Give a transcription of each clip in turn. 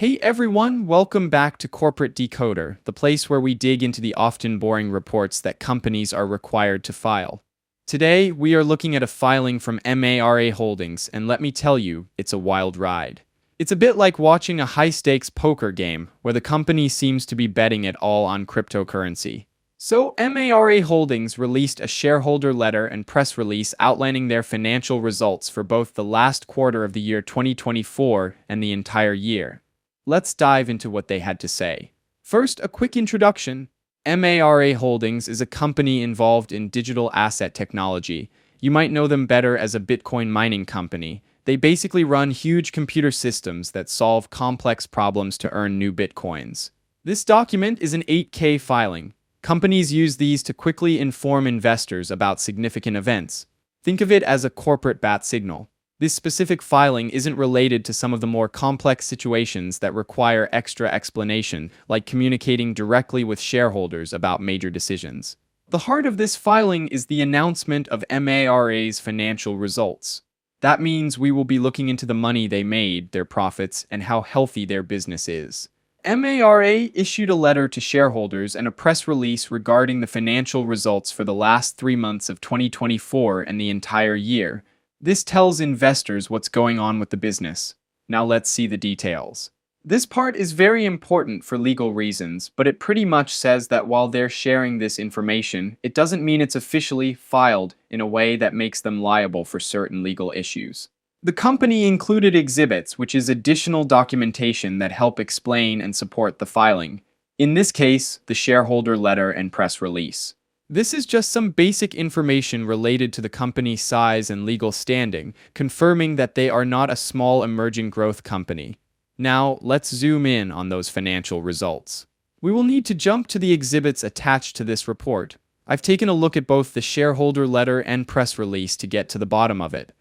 Hey everyone, welcome back to Corporate Decoder, the place where we dig into the often boring reports that companies are required to file. Today, we are looking at a filing from MARA Holdings, and let me tell you, it's a wild ride. It's a bit like watching a high-stakes poker game, where the company seems to be betting it all on cryptocurrency. So, MARA Holdings released a shareholder letter and press release outlining their financial results for both the last quarter of the year 2024 and the entire year. Let's dive into what they had to say. First, a quick introduction. MARA Holdings is a company involved in digital asset technology. You might know them better as a Bitcoin mining company. They basically run huge computer systems that solve complex problems to earn new Bitcoins. This document is an 8K filing. Companies use these to quickly inform investors about significant events. Think of it as a corporate bat signal. This specific filing isn't related to some of the more complex situations that require extra explanation, like communicating directly with shareholders about major decisions. The heart of this filing is the announcement of MARA's financial results. That means we will be looking into the money they made, their profits, and how healthy their business is. MARA issued a letter to shareholders and a press release regarding the financial results for the last 3 months of 2024 and the entire year. This tells investors what's going on with the business. Now let's see the details. This part is very important for legal reasons, but it pretty much says that while they're sharing this information, it doesn't mean it's officially filed in a way that makes them liable for certain legal issues. The company included exhibits, which is additional documentation that help explain and support the filing. In this case, the shareholder letter and press release. This is just some basic information related to the company's size and legal standing, confirming that they are not a small emerging growth company. Now, let's zoom in on those financial results. We will need to jump to the exhibits attached to this report. I've taken a look at both the shareholder letter and press release to get to the bottom of it.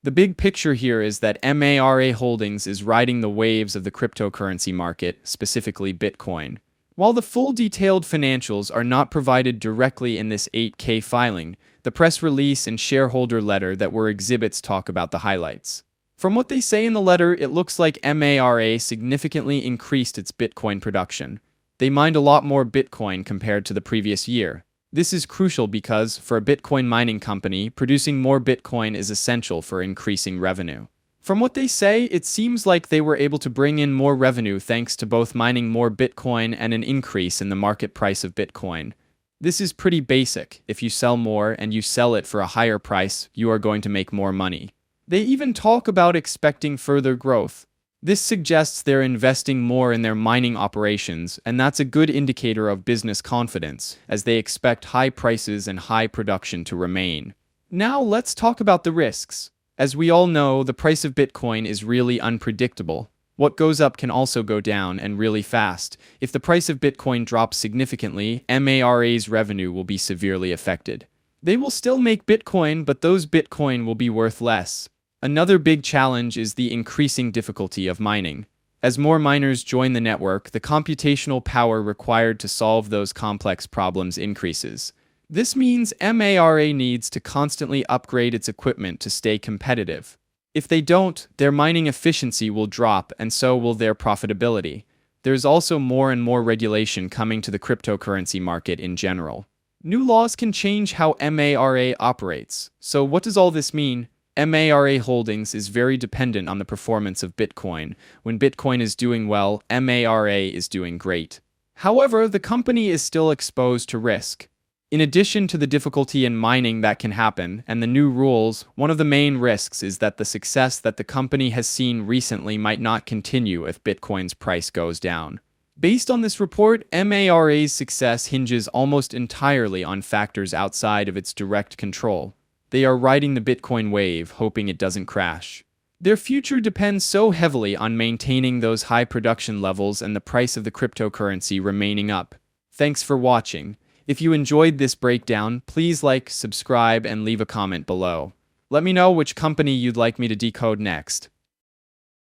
The big picture here is that MARA Holdings is riding the waves of the cryptocurrency market, specifically Bitcoin. While the full detailed financials are not provided directly in this 8K filing, the press release and shareholder letter that were exhibits talk about the highlights. From what they say in the letter, it looks like MARA significantly increased its Bitcoin production. They mined a lot more Bitcoin compared to the previous year. This is crucial because, for a Bitcoin mining company, producing more Bitcoin is essential for increasing revenue. From what they say, it seems like they were able to bring in more revenue thanks to both mining more Bitcoin and an increase in the market price of Bitcoin. This is pretty basic. If you sell more and you sell it for a higher price, you are going to make more money. They even talk about expecting further growth. This suggests they're investing more in their mining operations, and that's a good indicator of business confidence, as they expect high prices and high production to remain. Now let's talk about the risks. As we all know, the price of Bitcoin is really unpredictable. What goes up can also go down, and really fast. If the price of Bitcoin drops significantly, MARA's revenue will be severely affected. They will still make Bitcoin, but those Bitcoin will be worth less. Another big challenge is the increasing difficulty of mining. As more miners join the network, the computational power required to solve those complex problems increases. This means MARA needs to constantly upgrade its equipment to stay competitive. If they don't, their mining efficiency will drop, and so will their profitability. There's also more and more regulation coming to the cryptocurrency market in general. New laws can change how MARA operates. So what does all this mean? MARA Holdings is very dependent on the performance of Bitcoin. When Bitcoin is doing well, MARA is doing great. However, the company is still exposed to risk. In addition to the difficulty in mining that can happen and the new rules, one of the main risks is that the success that the company has seen recently might not continue if Bitcoin's price goes down. Based on this report, MARA's success hinges almost entirely on factors outside of its direct control. They are riding the Bitcoin wave, hoping it doesn't crash. Their future depends so heavily on maintaining those high production levels and the price of the cryptocurrency remaining up. Thanks for watching. If you enjoyed this breakdown, please like, subscribe, and leave a comment below. Let me know which company you'd like me to decode next.